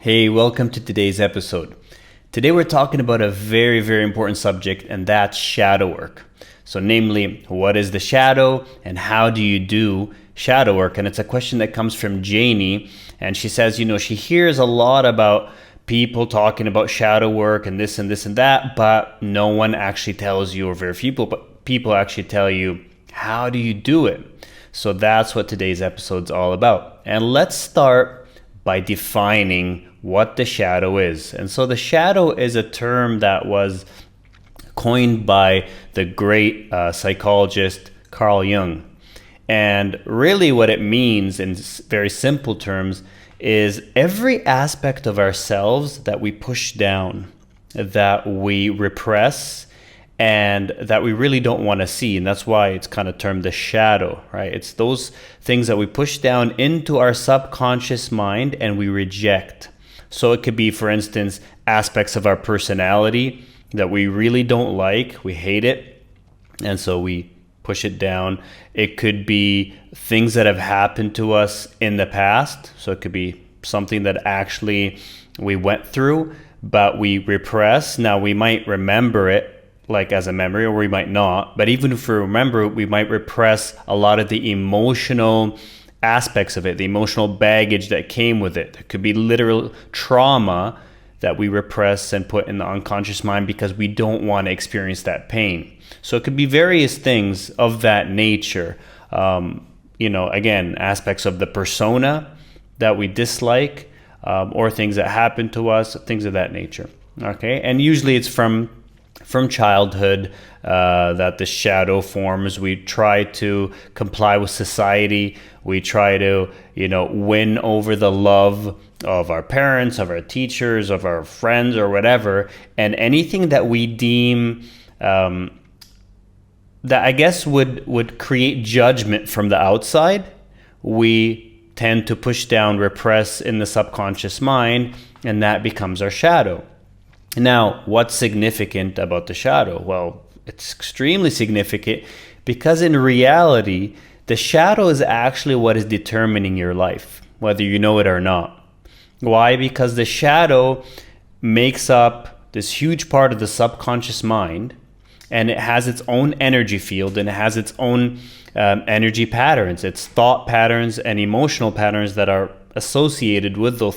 Hey, welcome to today's episode. Today we're talking about a very, very important subject, and that's shadow work. So namely, what is the shadow and how do you do shadow work? And it's a question that comes from Janie, and she says, she hears a lot about people talking about shadow work and this and this and that, but no one actually tells you, or very few people actually tell you, how do you do it? So that's what today's episode's all about. And let's start by defining what the shadow is. And so the shadow is a term that was coined by the great psychologist Carl Jung. And really what it means in very simple terms is every aspect of ourselves that we push down, that we repress, and that we really don't want to see. And that's why it's kind of termed the shadow, right? It's those things that we push down into our subconscious mind and we reject. So it could be, for instance, aspects of our personality that we really don't like, we hate it, and so we push it down. It could be things that have happened to us in the past. So it could be something that actually we went through, but we repress. Now we might remember it like as a memory, or we might not. But even if we remember, we might repress a lot of the emotional aspects of it, the emotional baggage that came with it. It could be literal trauma that we repress and put in the unconscious mind because we don't want to experience that pain. So it could be various things of that nature. Again, aspects of the persona that we dislike, or things that happen to us, things of that nature. Okay, and usually it's from childhood that the shadow forms. We try to comply with society. We try to, win over the love of our parents, of our teachers, of our friends, or whatever. And anything that we deem that I guess would create judgment from the outside, we tend to push down, repress in the subconscious mind, and that becomes our shadow. Now, what's significant about the shadow? Well, it's extremely significant because in reality, the shadow is actually what is determining your life, whether you know it or not. Why? Because the shadow makes up this huge part of the subconscious mind, and it has its own energy field, and it has its own energy patterns, its thought patterns and emotional patterns that are associated with those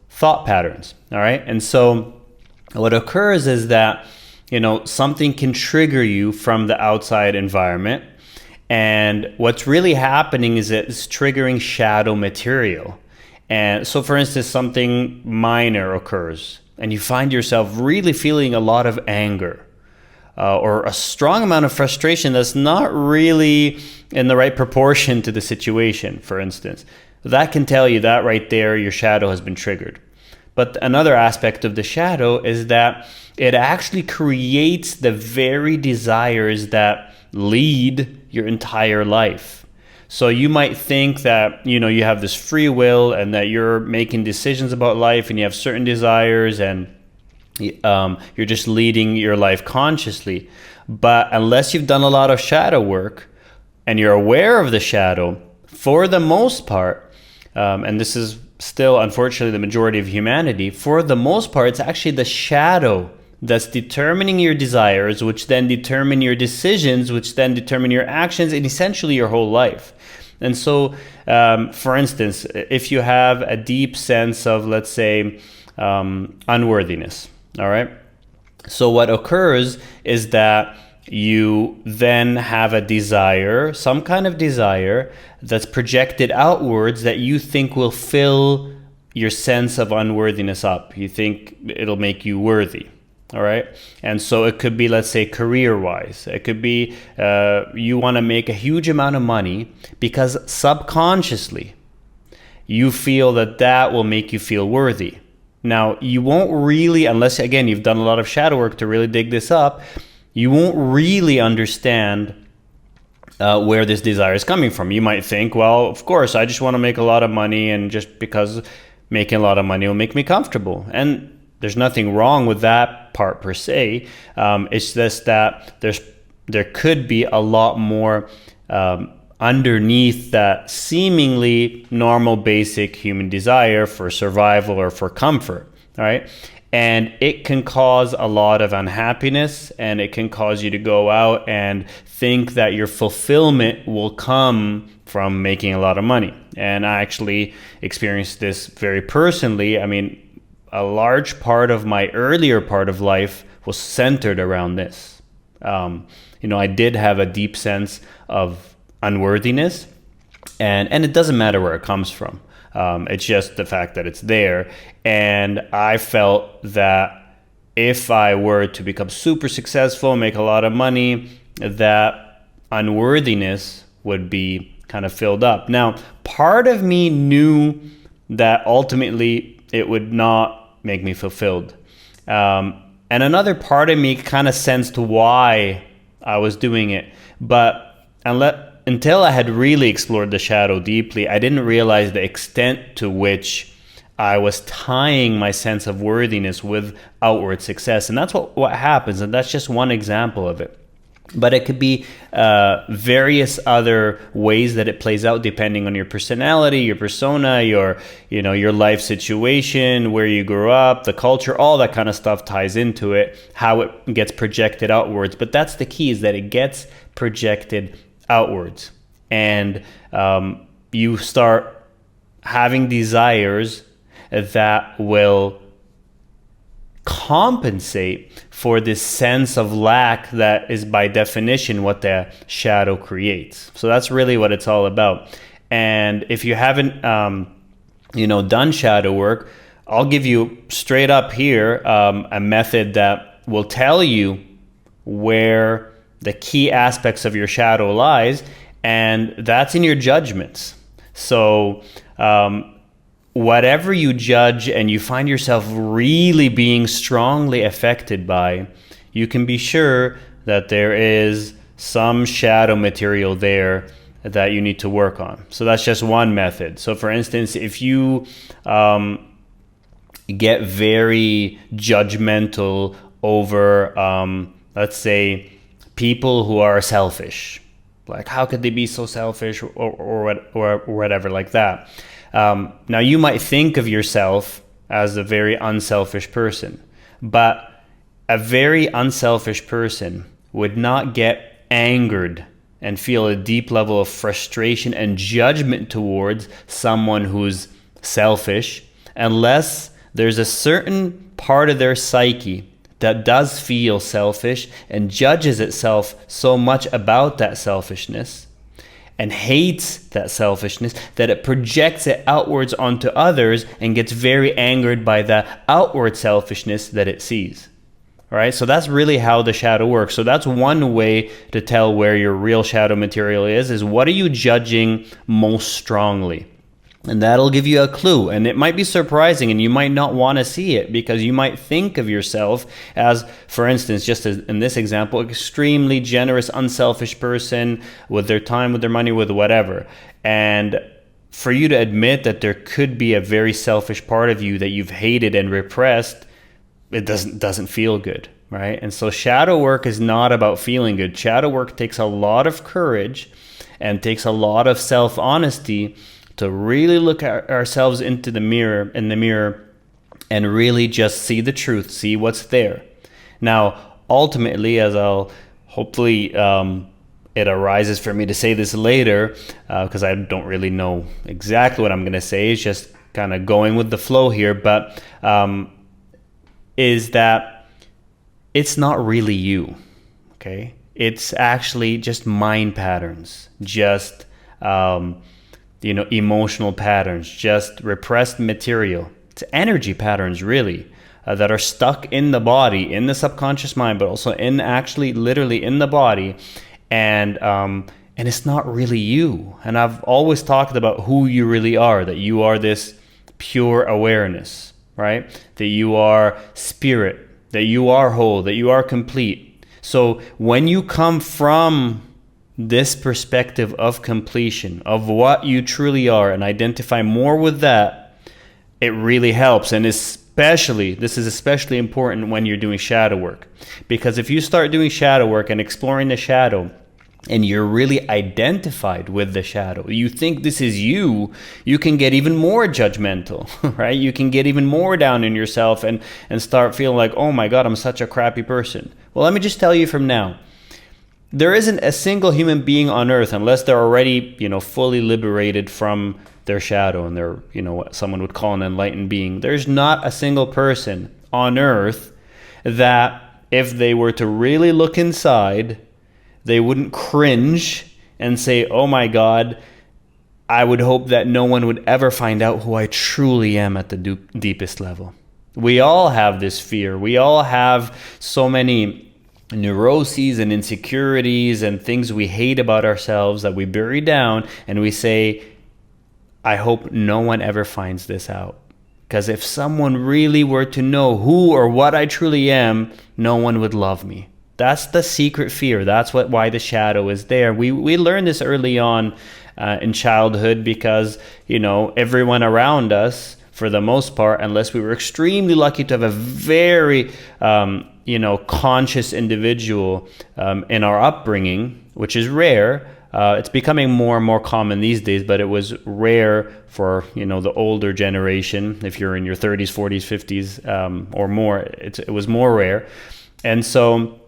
thought patterns. All right. And so what occurs is that, something can trigger you from the outside environment. And what's really happening is it's triggering shadow material. And so, for instance, something minor occurs and you find yourself really feeling a lot of anger, or a strong amount of frustration that's not really in the right proportion to the situation, for instance. That can tell you that right there, your shadow has been triggered. But another aspect of the shadow is that it actually creates the very desires that lead your entire life. So you might think that, you have this free will and that you're making decisions about life and you have certain desires and you're just leading your life consciously. But unless you've done a lot of shadow work and you're aware of the shadow, for the most part, and this is still, unfortunately, the majority of humanity, for the most part, it's actually the shadow that's determining your desires, which then determine your decisions, which then determine your actions, and essentially your whole life. And so, for instance, if you have a deep sense of, let's say, unworthiness, all right? So what occurs is that you then have a desire, some kind of desire that's projected outwards that you think will fill your sense of unworthiness up. You think it'll make you worthy, all right? And so it could be, let's say, career-wise. It could be you want to make a huge amount of money because subconsciously you feel that will make you feel worthy. Now, you won't really, unless, again, you've done a lot of shadow work to really dig this up, you won't really understand where this desire is coming from. You might think, well, of course, I just want to make a lot of money, and just because making a lot of money will make me comfortable. And there's nothing wrong with that part per se. It's just that there could be a lot more underneath that seemingly normal, basic human desire for survival or for comfort, all right? And it can cause a lot of unhappiness, and it can cause you to go out and think that your fulfillment will come from making a lot of money. And I actually experienced this very personally. I mean, a large part of my earlier part of life was centered around this. I did have a deep sense of unworthiness, and it doesn't matter where it comes from. It's just the fact that it's there. And I felt that if I were to become super successful, make a lot of money, that unworthiness would be kind of filled up. Now, part of me knew that ultimately it would not make me fulfilled. And another part of me kind of sensed why I was doing it. But until I had really explored the shadow deeply, I didn't realize the extent to which I was tying my sense of worthiness with outward success. And that's what happens. And that's just one example of it. But it could be various other ways that it plays out depending on your personality, your persona, your life situation, where you grew up, the culture, all that kind of stuff ties into it, how it gets projected outwards. But that's the key, is that it gets projected outwards. And you start having desires that will compensate for this sense of lack that is by definition what the shadow creates. So that's really what it's all about. And if you haven't done shadow work, I'll give you straight up here a method that will tell you where the key aspects of your shadow lies, and that's in your judgments. So whatever you judge and you find yourself really being strongly affected by, you can be sure that there is some shadow material there that you need to work on. So that's just one method. So for instance, if you get very judgmental over, let's say, people who are selfish, like how could they be so selfish, or whatever like that. Now you might think of yourself as a very unselfish person, but a very unselfish person would not get angered and feel a deep level of frustration and judgment towards someone who's selfish unless there's a certain part of their psyche that does feel selfish and judges itself so much about that selfishness and hates that selfishness that it projects it outwards onto others and gets very angered by the outward selfishness that it sees. All right, so that's really how the shadow works. So that's one way to tell where your real shadow material is what are you judging most strongly? And that'll give you a clue. And it might be surprising and you might not want to see it, because you might think of yourself as, for instance, just as in this example, extremely generous, unselfish person with their time, with their money, with whatever. And for you to admit that there could be a very selfish part of you that you've hated and repressed, it doesn't feel good, right? And so shadow work is not about feeling good. Shadow work takes a lot of courage and takes a lot of self-honesty to really look at ourselves in the mirror and really just see the truth, see what's there. Now, ultimately, as I'll hopefully it arises for me to say this later, because I don't really know exactly what I'm going to say. It's just kind of going with the flow here, but is that it's not really you, okay? It's actually just mind patterns, just emotional patterns, just repressed material. It's energy patterns, really, that are stuck in the body, in the subconscious mind, but also in actually literally in the body. And it's not really you. And I've always talked about who you really are, that you are this pure awareness, right? That you are spirit, that you are whole, that you are complete. So when you come from this perspective of completion, of what you truly are, and identify more with that, it really helps. And this is especially important when you're doing shadow work. Because if you start doing shadow work and exploring the shadow, and you're really identified with the shadow, you think this is you, you can get even more judgmental, right? You can get even more down in yourself and start feeling like, oh my God, I'm such a crappy person. Well, let me just tell you from now, there isn't a single human being on earth, unless they're already, fully liberated from their shadow and they're, what someone would call an enlightened being. There's not a single person on earth that if they were to really look inside, they wouldn't cringe and say, oh my God, I would hope that no one would ever find out who I truly am at the deepest level. We all have this fear. We all have so many neuroses and insecurities and things we hate about ourselves that we bury down, and we say, I hope no one ever finds this out. Because if someone really were to know who or what I truly am, no one would love me. That's the secret fear. That's why the shadow is there. We learned this early on in childhood because, everyone around us, for the most part, unless we were extremely lucky to have a very, conscious individual in our upbringing, which is rare. It's becoming more and more common these days, but it was rare for, the older generation. If you're in your 30s, 40s, 50s or more, it was more rare. And so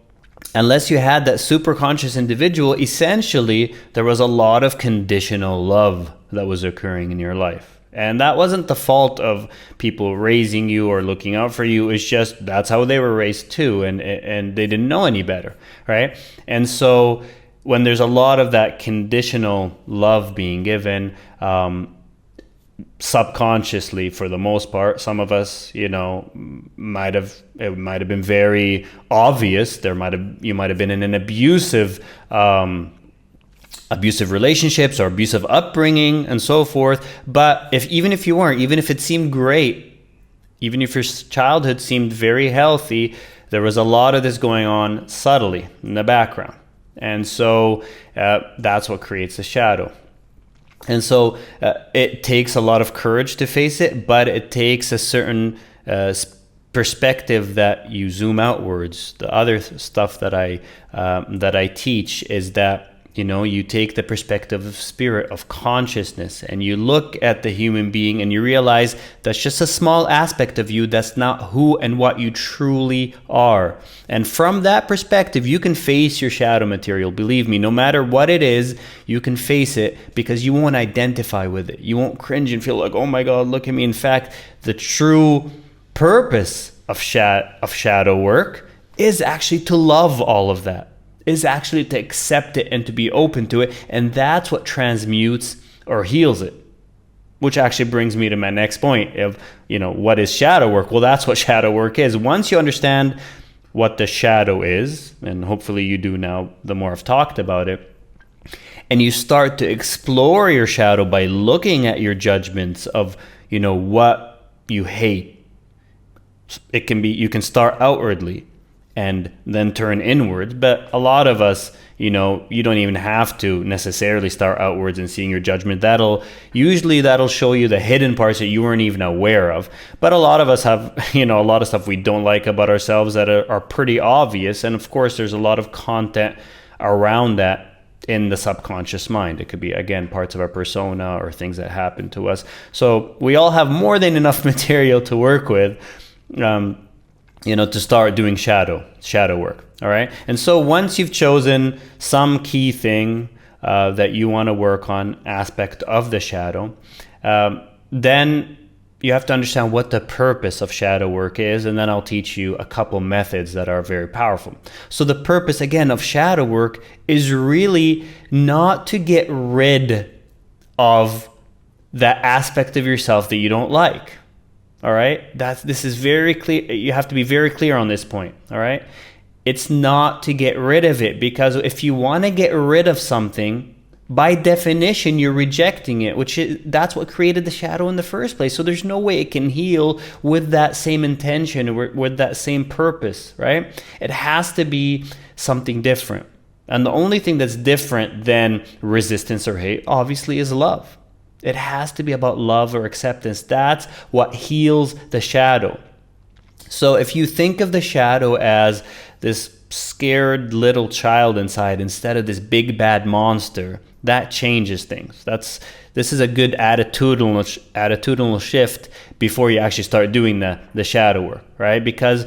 unless you had that super conscious individual, essentially there was a lot of conditional love that was occurring in your life. And that wasn't the fault of people raising you or looking out for you. It's just that's how they were raised too, and they didn't know any better, right? And so when there's a lot of that conditional love being given, subconsciously for the most part, some of us, it might have been very obvious. You might have been in an abusive relationships or abusive upbringing and so forth. But even if you weren't, even if it seemed great, even if your childhood seemed very healthy, there was a lot of this going on subtly in the background. And so that's what creates a shadow. And so it takes a lot of courage to face it, but it takes a certain perspective that you zoom outwards. The other stuff that I teach is that you take the perspective of spirit, of consciousness, and you look at the human being and you realize that's just a small aspect of you. That's not who and what you truly are. And from that perspective, you can face your shadow material. Believe me, no matter what it is, you can face it because you won't identify with it. You won't cringe and feel like, oh my God, look at me. In fact, the true purpose of shadow work is actually to love all of that. Is actually to accept it and to be open to it. And that's what transmutes or heals it. Which actually brings me to my next point of, what is shadow work? Well, that's what shadow work is. Once you understand what the shadow is, and hopefully you do now, the more I've talked about it, and you start to explore your shadow by looking at your judgments of, what you hate. You can start outwardly and then turn inwards. But a lot of us, you don't even have to necessarily start outwards and seeing your judgment. That'll show you the hidden parts that you weren't even aware of. But a lot of us have, a lot of stuff we don't like about ourselves that are pretty obvious. And of course, there's a lot of content around that in the subconscious mind. It could be, again, parts of our persona or things that happen to us. So we all have more than enough material to work with, to start doing shadow work. All right. And so once you've chosen some key thing that you want to work on, aspect of the shadow, then you have to understand what the purpose of shadow work is. And then I'll teach you a couple methods that are very powerful. So the purpose, again, of shadow work is really not to get rid of that aspect of yourself that you don't like. All right. This is very clear. You have to be very clear on this point. All right. It's not to get rid of it, because if you want to get rid of something, by definition, you're rejecting it, that's what created the shadow in the first place. So there's no way it can heal with that same intention, with that same purpose, right? It has to be something different. And the only thing that's different than resistance or hate, obviously, is love. It has to be about love or acceptance. That's what heals the shadow. So if you think of the shadow as this scared little child inside instead of this big bad monster, that changes things. This is a good attitudinal shift before you actually start doing the shadow work, right? Because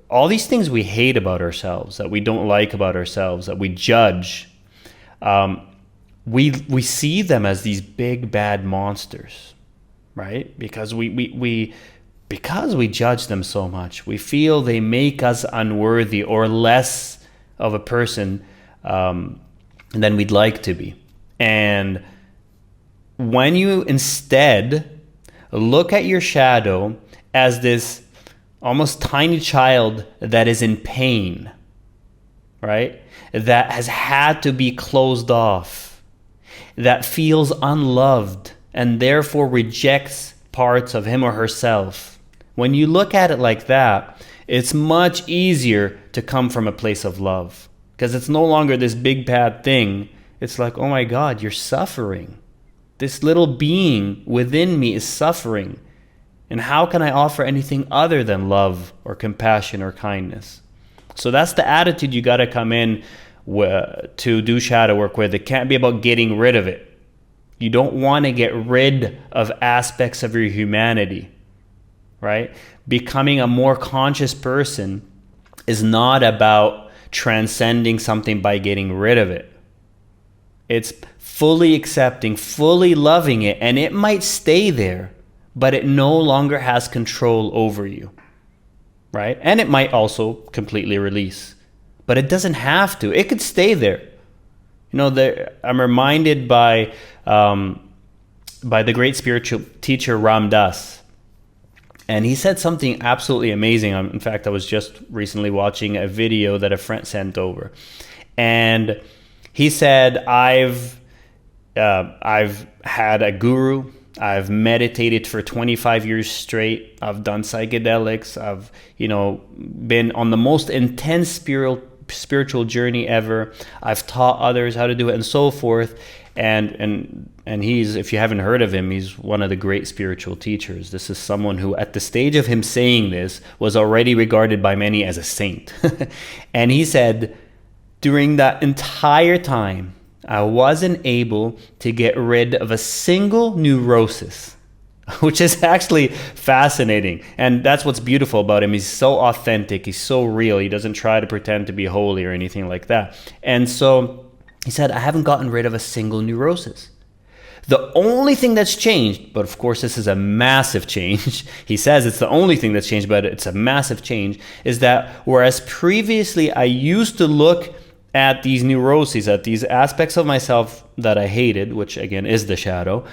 all these things we hate about ourselves, that we don't like about ourselves, that we judge, we see them as these big bad monsters, right? Because we judge them so much, we feel they make us unworthy or less of a person than we'd like to be. And when you instead look at your shadow as this almost tiny child that is in pain, right? That has had to be closed off, that feels unloved and therefore rejects parts of him or herself. When you look at it like that, it's much easier to come from a place of love, because it's no longer this big bad thing. It's like, oh my God, you're suffering. This little being within me is suffering. And how can I offer anything other than love or compassion or kindness? So that's the attitude you got to come in to do shadow work with. It can't be about getting rid of it. You don't want to get rid of aspects of your humanity, right? Becoming a more conscious person is not about transcending something by getting rid of it. It's fully accepting, fully loving it, and it might stay there, but it no longer has control over you, right? And it might also completely release, but it doesn't have to. It could stay there. You know, I'm reminded by the great spiritual teacher Ram Dass, and he said something absolutely amazing. In fact, I was just recently watching a video that a friend sent over, and he said, I've had a guru. I've meditated for 25 years straight. I've done psychedelics. I've, been on the most intense spiritual journey ever. I've taught others how to do it and so forth. And he's, if you haven't heard of him, he's one of the great spiritual teachers. This is someone who, at the stage of him saying this, was already regarded by many as a saint. And he said, during that entire time, I wasn't able to get rid of a single neurosis, which is actually fascinating. And that's what's beautiful about him. He's so authentic. He's so real. He doesn't try to pretend to be holy or anything like that. And so he said, I haven't gotten rid of a single neurosis. The only thing that's changed, but of course this is a massive change. He says it's the only thing that's changed, but it's a massive change, is that whereas previously I used to look at these neuroses, at these aspects of myself that I hated, which again is the shadow,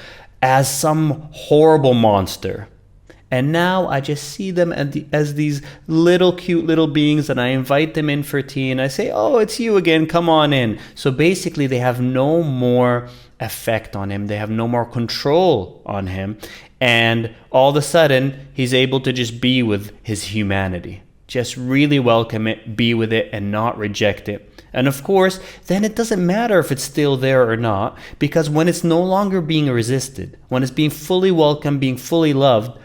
as some horrible monster. And now I just see them as these little cute little beings, and I invite them in for tea and I say, oh, it's you again, come on in. So basically they have no more effect on him. They have no more control on him. And all of a sudden he's able to just be with his humanity. Just really welcome it, be with it, and not reject it. And of course, then it doesn't matter if it's still there or not, because when it's no longer being resisted, when it's being fully welcomed, being fully loved,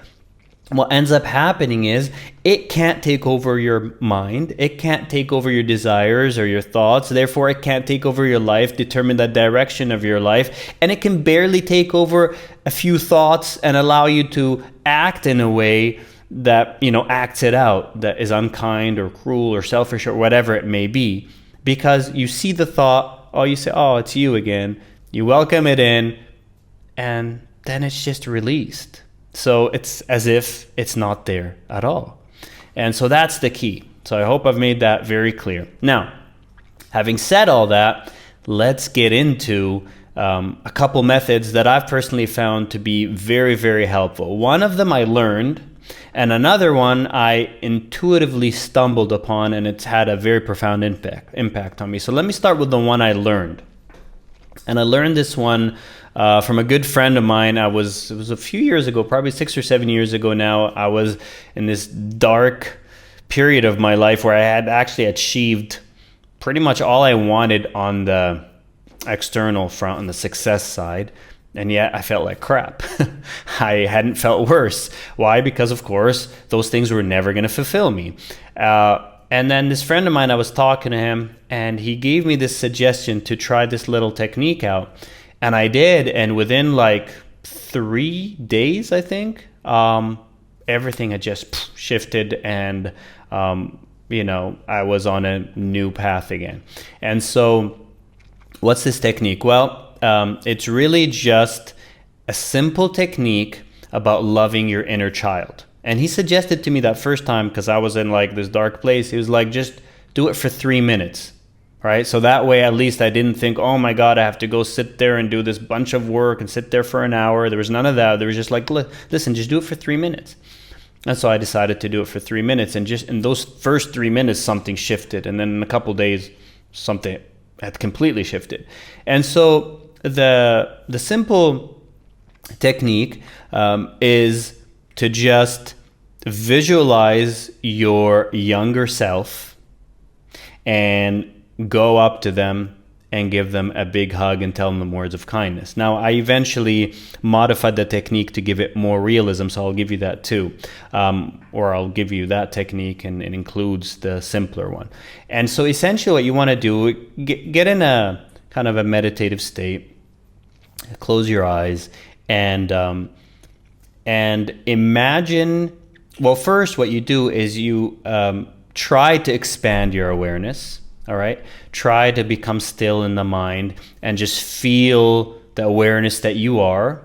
what ends up happening is it can't take over your mind, it can't take over your desires or your thoughts, therefore it can't take over your life, determine the direction of your life, and it can barely take over a few thoughts and allow you to act in a way that, acts it out, that is unkind or cruel or selfish or whatever it may be. Because you see the thought, you say, oh, it's you again. You welcome it in, and then it's just released. So it's as if it's not there at all. And so that's the key. So I hope I've made that very clear. Now, having said all that, let's get into a couple methods that I've personally found to be very, very helpful. One of them I learned, and another one I intuitively stumbled upon, and it's had a very profound impact on me. So let me start with the one I learned. And I learned this one from a good friend of mine. It was a few years ago, probably 6 or 7 years ago now. I was in this dark period of my life where I had actually achieved pretty much all I wanted on the external front, on the success side. And yet I felt like crap. I hadn't felt worse. Why? Because of course, those things were never going to fulfill me. And then this friend of mine, I was talking to him, and he gave me this suggestion to try this little technique out. And I did, and within like 3 days, I think, everything had just shifted, and I was on a new path again. And so what's this technique? Well, it's really just a simple technique about loving your inner child. And he suggested to me that first time, because I was in like this dark place, he was like, just do it for 3 minutes, right? So that way, at least I didn't think, oh my God, I have to go sit there and do this bunch of work and sit there for an hour. There was none of that. There was just like, listen, just do it for 3 minutes. And so I decided to do it for 3 minutes. And just in those first 3 minutes, something shifted. And then in a couple of days, something had completely shifted. And so the simple technique is to just visualize your younger self and go up to them and give them a big hug and tell them words of kindness. Now, I eventually modified the technique to give it more realism, so I'll give you that too. Or I'll give you that technique, and it includes the simpler one. And so essentially what you want to do, get in a kind of a meditative state, close your eyes, and imagine, well, first what you do is you try to expand your awareness. All right. Try to become still in the mind and just feel the awareness that you are,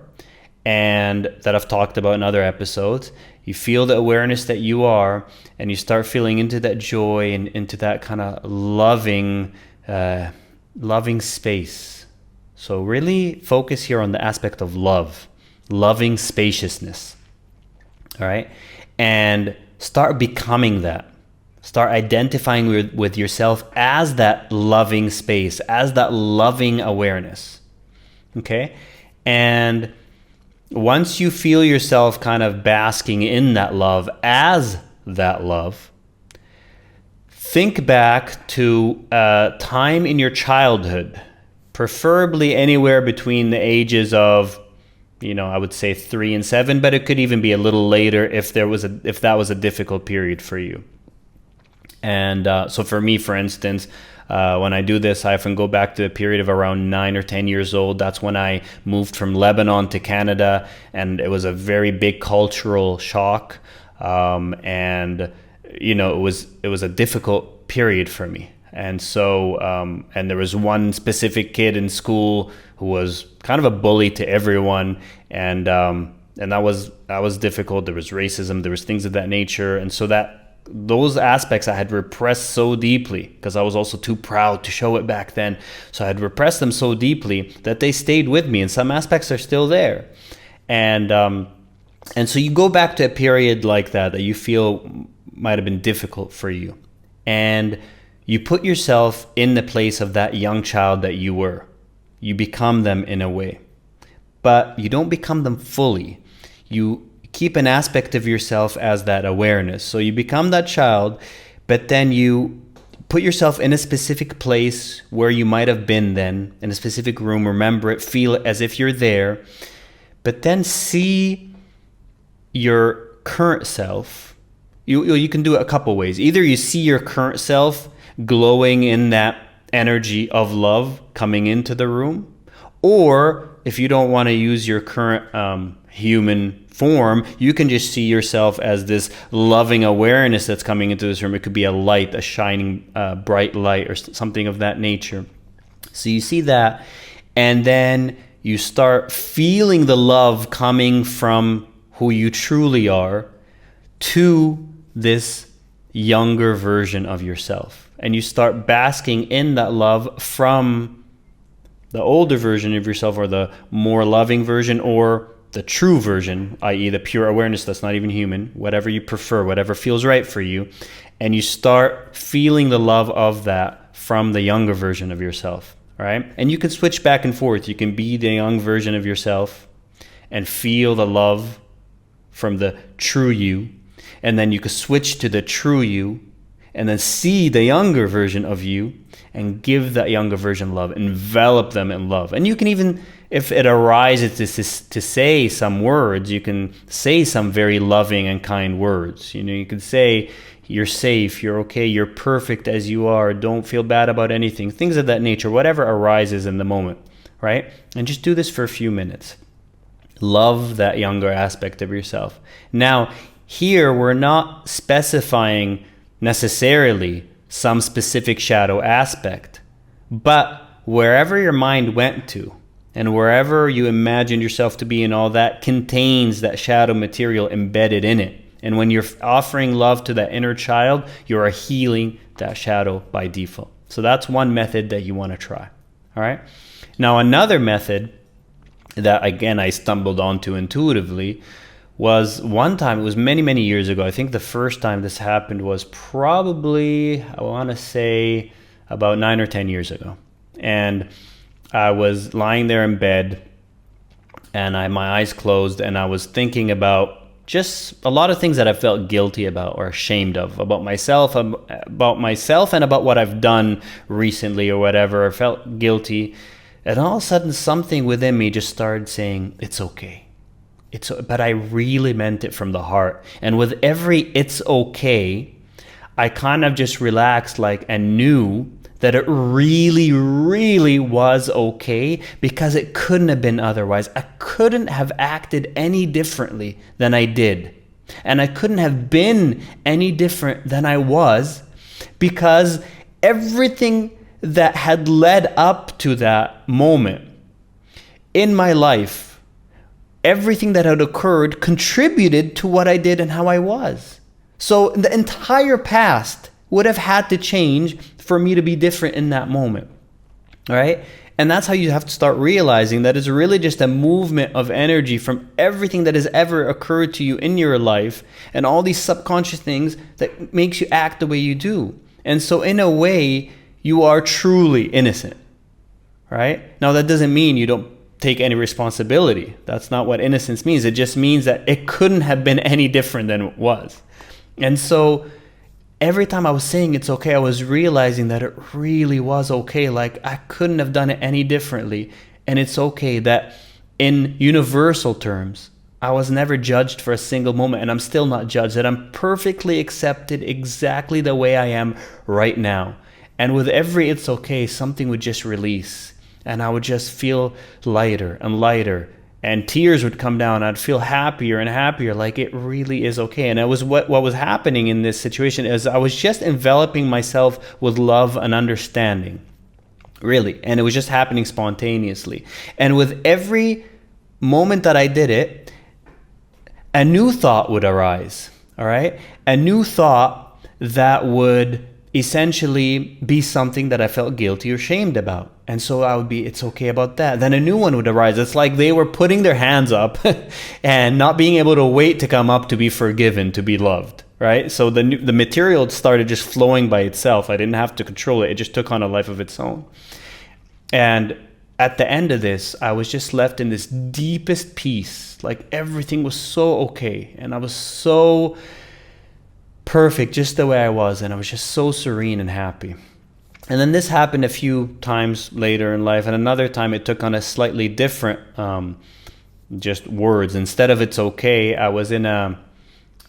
and that I've talked about in other episodes. You feel the awareness that you are, and you start feeling into that joy and into that kind of loving space. So really focus here on the aspect of love, loving spaciousness. All right. And start becoming that. Start identifying with yourself as that loving space, as that loving awareness. Okay? And once you feel yourself kind of basking in that love as that love, think back to a time in your childhood, preferably anywhere between the ages of, I would say 3 and 7, but it could even be a little later if that was a difficult period for you. And so for me, for instance, when I do this, I often go back to a period of around 9 or 10 years old. That's when I moved from Lebanon to Canada, and it was a very big cultural shock. It was a difficult period for me. And so, and there was one specific kid in school who was kind of a bully to everyone, and that was difficult. There was racism, there was things of that nature, and so those aspects I had repressed so deeply, because I was also too proud to show it back then. So I had repressed them so deeply that they stayed with me, and some aspects are still there. And so you go back to a period like that you feel might have been difficult for you, and you put yourself in the place of that young child that you were. You become them in a way, but you don't become them fully. You keep an aspect of yourself as that awareness. So you become that child, but then you put yourself in a specific place where you might have been then, in a specific room. Remember it, feel it as if you're there, but then see your current self. You can do it a couple ways. Either you see your current self glowing in that energy of love coming into the room, or if you don't want to use your current human form, you can just see yourself as this loving awareness that's coming into this room. It could be a light, a shining bright light, or something of that nature. So you see that, and then you start feeling the love coming from who you truly are to this younger version of yourself. And you start basking in that love from the older version of yourself, or the more loving version, or the true version, i.e. the pure awareness that's not even human, whatever you prefer, whatever feels right for you. And you start feeling the love of that from the younger version of yourself, right? And you can switch back and forth. You can be the young version of yourself and feel the love from the true you. And then you can switch to the true you and then see the younger version of you and give that younger version love, envelop them in love. And you can even, if it arises to say some words, you can say some very loving and kind words. You can say, you're safe, you're okay, you're perfect as you are, don't feel bad about anything, things of that nature, whatever arises in the moment, right? And just do this for a few minutes. Love that younger aspect of yourself. Now, here we're not specifying necessarily some specific shadow aspect, but wherever your mind went to and wherever you imagined yourself to be and all that contains that shadow material embedded in it. And when you're offering love to that inner child, you are healing that shadow by default. So that's one method that you want to try. All right. Now, another method that, again, I stumbled onto intuitively was one time, it was many, many years ago. I think the first time this happened was probably, I want to say, about 9 or 10 years ago. And I was lying there in bed and my eyes closed, and I was thinking about just a lot of things that I felt guilty about or ashamed of about myself and about what I've done recently or whatever. I felt guilty. And all of a sudden something within me just started saying, it's okay. But I really meant it from the heart. And with every it's okay, I kind of just relaxed and knew that it really, really was okay, because it couldn't have been otherwise. I couldn't have acted any differently than I did. And I couldn't have been any different than I was, because everything that had led up to that moment in my life, everything that had occurred contributed to what I did and how I was. So the entire past would have had to change for me to be different in that moment. All right? And that's how you have to start realizing that it's really just a movement of energy from everything that has ever occurred to you in your life and all these subconscious things that makes you act the way you do. And so in a way, you are truly innocent. Right? Now, that doesn't mean you don't take any responsibility. That's not what innocence means. It just means that it couldn't have been any different than it was. And so every time I was saying it's okay, I was realizing that it really was okay. I couldn't have done it any differently. And it's okay that in universal terms, I was never judged for a single moment, and I'm still not judged, that I'm perfectly accepted exactly the way I am right now. And with every it's okay, something would just release, and I would just feel lighter and lighter, and tears would come down. I'd feel happier and happier, like it really is okay. And it was what was happening in this situation is I was just enveloping myself with love and understanding, really. And it was just happening spontaneously. And with every moment that I did it, a new thought would arise, all right? A new thought that would essentially be something that I felt guilty or shamed about. And so I would be, it's okay about that. Then a new one would arise. It's like they were putting their hands up and not being able to wait to come up to be forgiven, to be loved, right? So the material started just flowing by itself. I didn't have to control it. It just took on a life of its own. And at the end of this, I was just left in this deepest peace. Like everything was so okay. And I was so perfect just the way I was. And I was just so serene and happy. And then this happened a few times later in life. And another time it took on a slightly different just words. Instead of it's okay, I was in a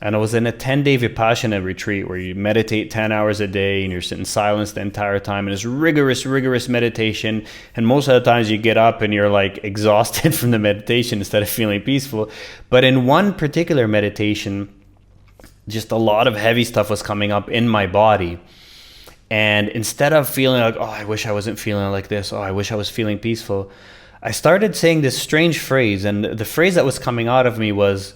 10-day Vipassana retreat where you meditate 10 hours a day and you're sitting in silence the entire time. And it's rigorous meditation. And most of the times you get up and you're like exhausted from the meditation instead of feeling peaceful. But in one particular meditation, just a lot of heavy stuff was coming up in my body. And instead of feeling like, oh, I wish I wasn't feeling like this, oh, I wish I was feeling peaceful, I started saying this strange phrase. And the phrase that was coming out of me was,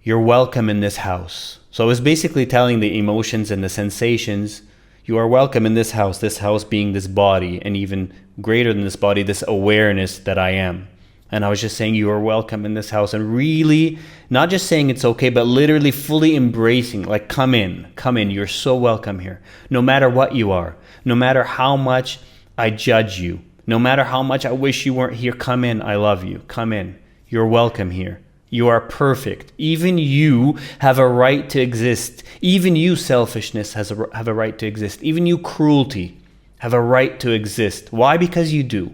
you're welcome in this house. So I was basically telling the emotions and the sensations, you are welcome in this house being this body, and even greater than this body, this awareness that I am. And I was just saying, you are welcome in this house, and really not just saying it's okay, but literally fully embracing, like, come in, you're so welcome here. No matter what you are, no matter how much I judge you, no matter how much I wish you weren't here, come in, I love you, come in, you're welcome here. You are perfect. Even you have a right to exist. Even you, selfishness, have a right to exist. Even you, cruelty, have a right to exist. Why? Because you do.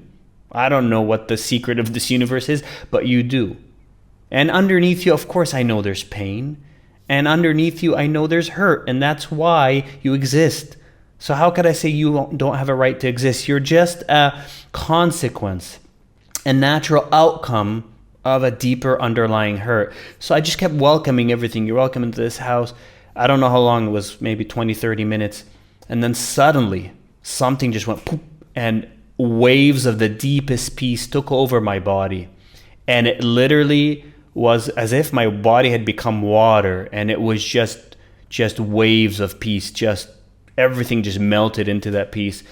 I don't know what the secret of this universe is, but you do. And underneath you, of course, I know there's pain. And underneath you, I know there's hurt, and that's why you exist. So how could I say you don't have a right to exist? You're just a consequence, a natural outcome of a deeper underlying hurt. So I just kept welcoming everything. You're welcome into this house. I don't know how long it was, maybe 20, 30 minutes. And then suddenly something just went poof, and waves of the deepest peace took over my body. And it literally was as if my body had become water, and it was just waves of peace, just everything just melted into that peace.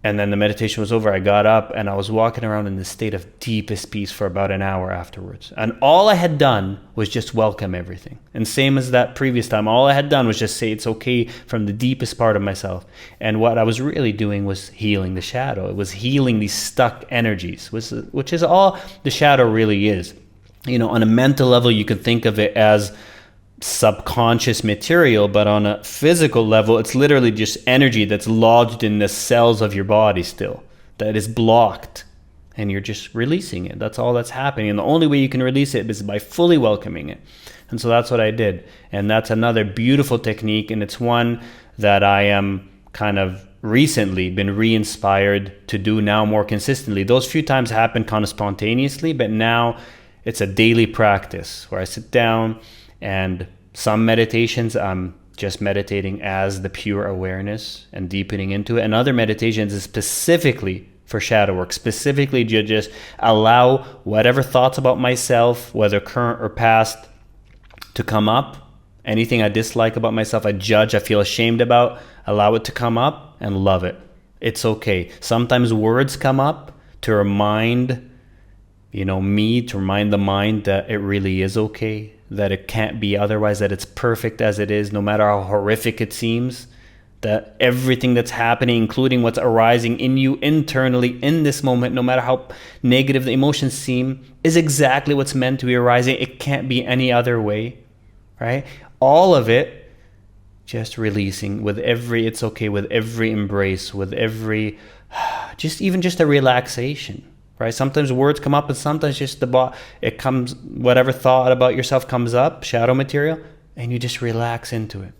And then the meditation was over. I got up and I was walking around in this state of deepest peace for about an hour afterwards. And all I had done was just welcome everything. And same as that previous time, all I had done was just say it's okay from the deepest part of myself. And what I was really doing was healing the shadow. It was healing these stuck energies, which is all the shadow really is. On a mental level, you can think of it as subconscious material, but on a physical level, it's literally just energy that's lodged in the cells of your body still, that is blocked, and you're just releasing it. That's all that's happening. And the only way you can release it is by fully welcoming it. And so that's what I did. And that's another beautiful technique, and it's one that I am kind of recently been re-inspired to do now more consistently. Those few times happened kind of spontaneously, but now it's a daily practice where I sit down. And some meditations, I'm just meditating as the pure awareness and deepening into it. And other meditations is specifically for shadow work, specifically to just allow whatever thoughts about myself, whether current or past, to come up. Anything I dislike about myself, I judge, I feel ashamed about, allow it to come up and love it. It's okay. Sometimes words come up to remind, me, to remind the mind that it really is okay, that it can't be otherwise, that it's perfect as it is, no matter how horrific it seems, that everything that's happening, including what's arising in you internally in this moment, no matter how negative the emotions seem, is exactly what's meant to be arising. It can't be any other way, right? All of it just releasing with it's okay, with every embrace, with every, just a relaxation. Right? Sometimes words come up, and sometimes just it comes, whatever thought about yourself comes up, shadow material, and you just relax into it.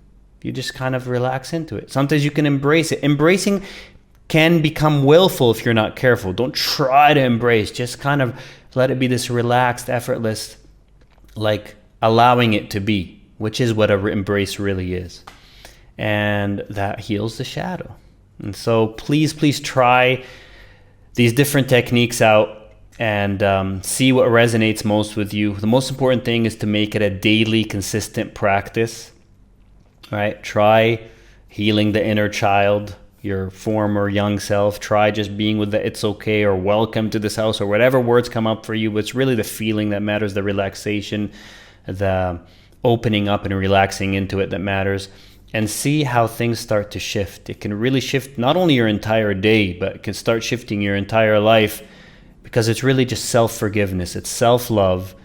You just kind of relax into it. Sometimes you can embrace it. Embracing can become willful if you're not careful. Don't try to embrace. Just kind of let it be this relaxed, effortless, like allowing it to be, which is what an embrace really is. And that heals the shadow. And so please try these different techniques out and see what resonates most with you. The most important thing is to make it a daily, consistent practice, right? Try healing the inner child, your former young self. Try just being with the it's okay or welcome to this house or whatever words come up for you. But it's really the feeling that matters, the relaxation, the opening up and relaxing into it that matters. And see how things start to shift. It can really shift not only your entire day, but it can start shifting your entire life, because it's really just self-forgiveness. It's self-love.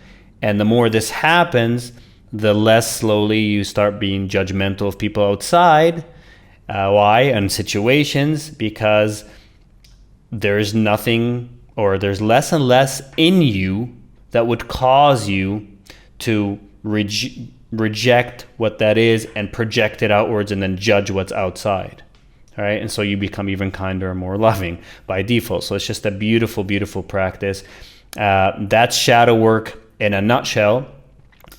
And the more this happens, the less slowly you start being judgmental of people outside. Why? And situations, because there's nothing, or there's less and less in you that would cause you to reject what that is and project it outwards and then judge what's outside. All right. And so you become even kinder and more loving by default. So it's just a beautiful, beautiful practice. That's shadow work in a nutshell.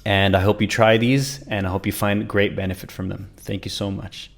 And I hope you try these, and I hope you find great benefit from them. Thank you so much.